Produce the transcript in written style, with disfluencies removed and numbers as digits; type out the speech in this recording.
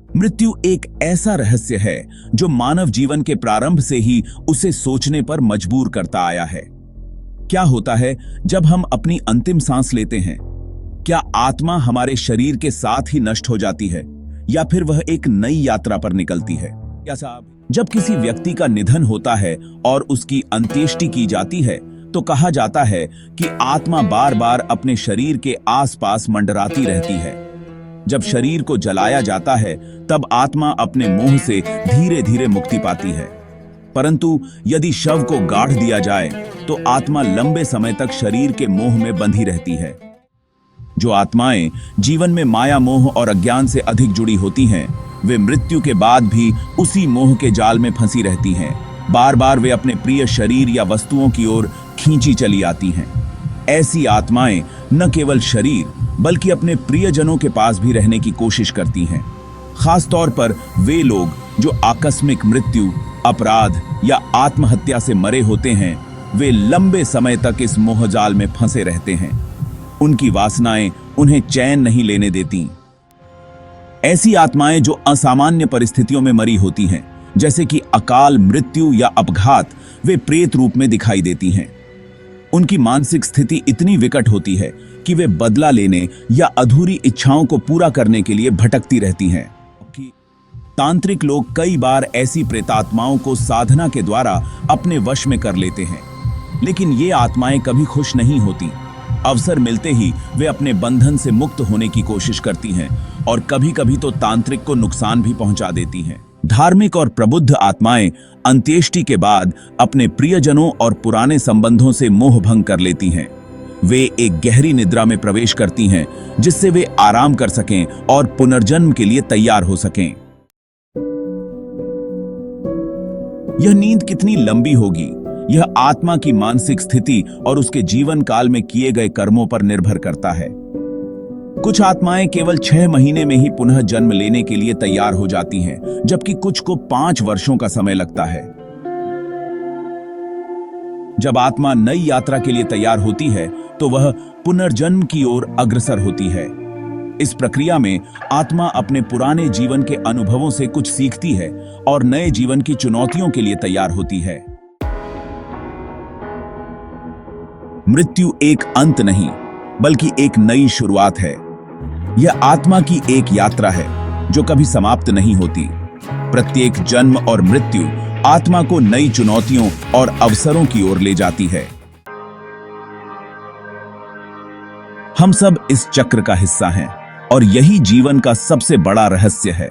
मृत्यु एक ऐसा रहस्य है जो मानव जीवन के प्रारंभ से ही उसे सोचने पर मजबूर करता आया है। क्या होता है जब हम अपनी अंतिम सांस लेते हैं? क्या आत्मा हमारे शरीर के साथ ही नष्ट हो जाती है या फिर वह एक नई यात्रा पर निकलती है? क्या साहब, जब किसी व्यक्ति का निधन होता है और उसकी अंत्येष्टि की जाती है तो कहा जाता है कि आत्मा बार बार अपने शरीर के आसपास मंडराती रहती है। जब शरीर को जलाया जाता है तब आत्मा अपने मोह से धीरे धीरे मुक्ति पाती है, परंतु यदि शव को गाड़ दिया जाए तो आत्मा लंबे समय तक शरीर के मोह में बंधी रहती है। जो आत्माएं जीवन में माया, मोह और अज्ञान से अधिक जुड़ी होती हैं, वे मृत्यु के बाद भी उसी मोह के जाल में फंसी रहती हैं। बार बार वे अपने प्रिय शरीर या वस्तुओं की ओर खींची चली आती हैं। ऐसी आत्माएं न केवल शरीर बल्कि अपने प्रियजनों के पास भी रहने की कोशिश करती हैं। खास तौर पर वे लोग जो आकस्मिक मृत्यु, अपराध या आत्महत्या से मरे होते हैं, वे लंबे समय तक इस मोहजाल में फंसे रहते हैं। उनकी वासनाएं उन्हें चैन नहीं लेने देती। ऐसी आत्माएं जो असामान्य परिस्थितियों में मरी होती हैं, जैसे कि अकाल मृत्यु या अपघात, वे प्रेत रूप में दिखाई देती हैं। उनकी मानसिक स्थिति इतनी विकट होती है कि वे बदला लेने या अधूरी इच्छाओं को पूरा करने के लिए भटकती रहती हैं। तांत्रिक लोग कई बार ऐसी प्रेतात्माओं को साधना के द्वारा अपने वश में कर लेते हैं, लेकिन ये आत्माएं कभी खुश नहीं होती। अवसर मिलते ही वे अपने बंधन से मुक्त होने की कोशिश करती हैं और कभी-कभी तो तांत्रिक को नुकसान भी पहुंचा देती हैं। धार्मिक और प्रबुद्ध आत्माएं अंत्येष्टि के बाद अपने प्रियजनों और पुराने संबंधों से मोह भंग कर लेती हैं। वे एक गहरी निद्रा में प्रवेश करती हैं, जिससे वे आराम कर सकें और पुनर्जन्म के लिए तैयार हो सकें। यह नींद कितनी लंबी होगी, यह आत्मा की मानसिक स्थिति और उसके जीवन काल में किए गए कर्मों पर निर्भर करता है। कुछ आत्माएं केवल 6 महीने में ही पुनः जन्म लेने के लिए तैयार हो जाती हैं, जबकि कुछ को 5 वर्षों का समय लगता है। जब आत्मा नई यात्रा के लिए तैयार होती है तो वह पुनर्जन्म की ओर अग्रसर होती है। इस प्रक्रिया में आत्मा अपने पुराने जीवन के अनुभवों से कुछ सीखती है और नए जीवन की चुनौतियों के लिए तैयार होती है। मृत्यु एक अंत नहीं बल्कि एक नई शुरुआत है। यह आत्मा की एक यात्रा है जो कभी समाप्त नहीं होती। प्रत्येक जन्म और मृत्यु आत्मा को नई चुनौतियों और अवसरों की ओर ले जाती है। हम सब इस चक्र का हिस्सा हैं और यही जीवन का सबसे बड़ा रहस्य है।